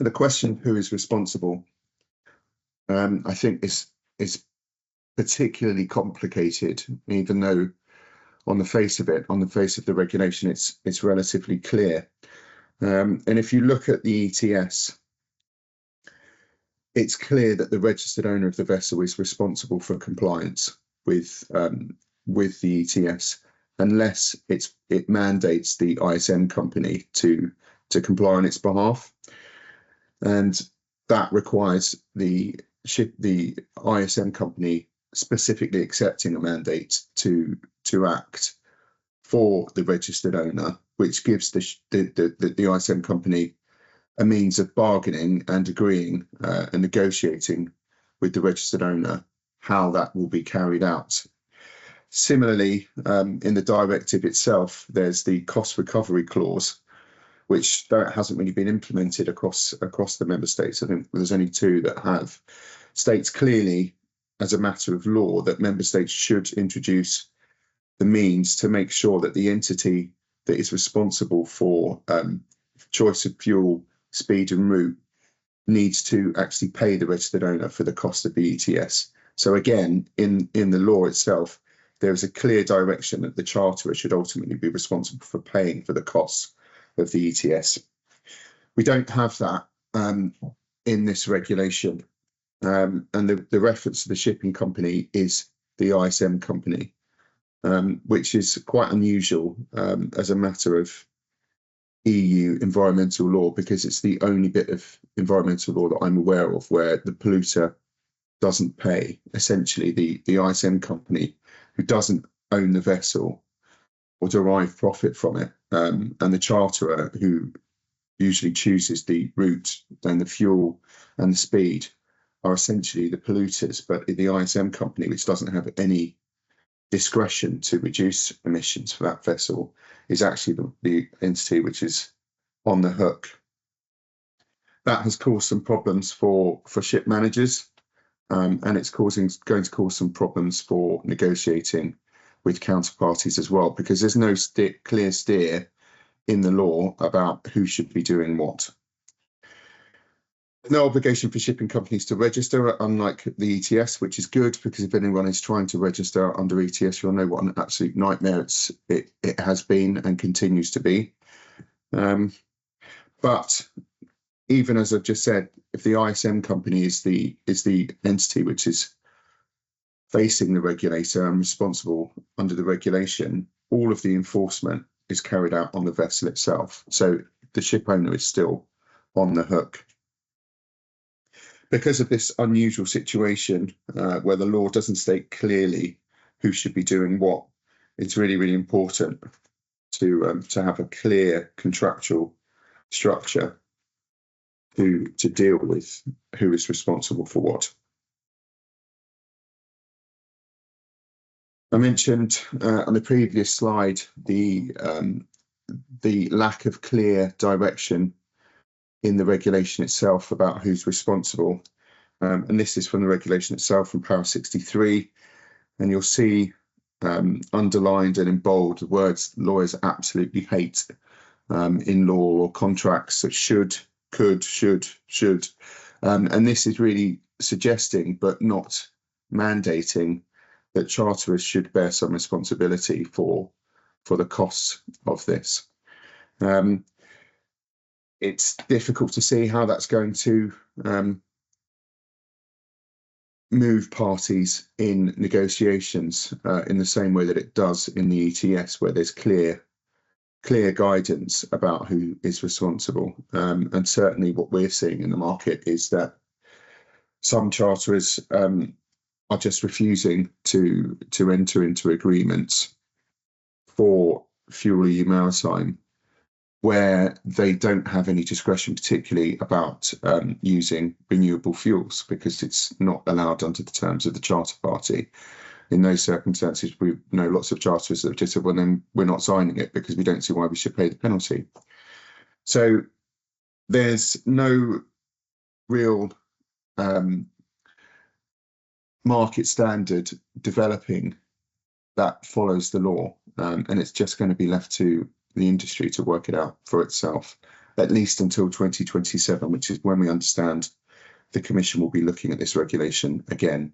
the question of who is responsible, I think is particularly complicated, even though on the face of it, on the face of the regulation, it's relatively clear. And if you look at the ETS, it's clear that the registered owner of the vessel is responsible for compliance with the ETS, unless it mandates the ISM company to comply on its behalf, and that requires the ISM company specifically accepting a mandate to act for the registered owner, which gives the ISM company a means of bargaining and agreeing and negotiating with the registered owner how that will be carried out. Similarly, in the directive itself, there's the cost recovery clause, which hasn't really been implemented across the member states. I think there's only 2 that have. States clearly, as a matter of law, that member states should introduce the means to make sure that the entity that is responsible for choice of fuel, speed and route needs to actually pay the registered owner for the cost of the ETS. So again, in the law itself, there is a clear direction that the charterer should ultimately be responsible for paying for the costs of the ETS. We don't have that in this regulation, and the reference to the shipping company is the ISM company, which is quite unusual as a matter of EU environmental law, because it's the only bit of environmental law that I'm aware of where the polluter doesn't pay. Essentially, the ISM company, who doesn't own the vessel or derive profit from it, and the charterer, who usually chooses the route and the fuel and the speed, are essentially the polluters. But the ISM company, which doesn't have any discretion to reduce emissions for that vessel, is actually the entity which is on the hook. That has caused some problems for ship managers, and it's going to cause some problems for negotiating with counterparties as well, because there's no clear steer in the law about who should be doing what. There's no obligation for shipping companies to register, unlike the ETS, which is good, because if anyone is trying to register under ETS, you'll know what an absolute nightmare it has been and continues to be. But even as I've just said, if the ISM company is the entity which is facing the regulator and responsible under the regulation, all of the enforcement is carried out on the vessel itself. So the ship owner is still on the hook. Because of this unusual situation where the law doesn't state clearly who should be doing what, it's really, really important to have a clear contractual structure to deal with who is responsible for what. I mentioned on the previous slide the lack of clear direction in the regulation itself about who's responsible, and this is from the regulation itself, from Para 63, and you'll see underlined and in bold the words lawyers absolutely hate in law or contracts: that should, could, should, and this is really suggesting but not mandating that charterers should bear some responsibility for the costs of this. It's difficult to see how that's going to move parties in negotiations in the same way that it does in the ETS, where there's clear guidance about who is responsible. And certainly what we're seeing in the market is that some charterers are just refusing to enter into agreements for FuelEU Maritime where they don't have any discretion, particularly about using renewable fuels, because it's not allowed under the terms of the charter party. In those circumstances, we know lots of charterers that have just said, well, then we're not signing it because we don't see why we should pay the penalty. So there's no real market standard developing that follows the law, and it's just going to be left to the industry to work it out for itself. at least until 2027, which is when we understand the Commission will be looking at this regulation again.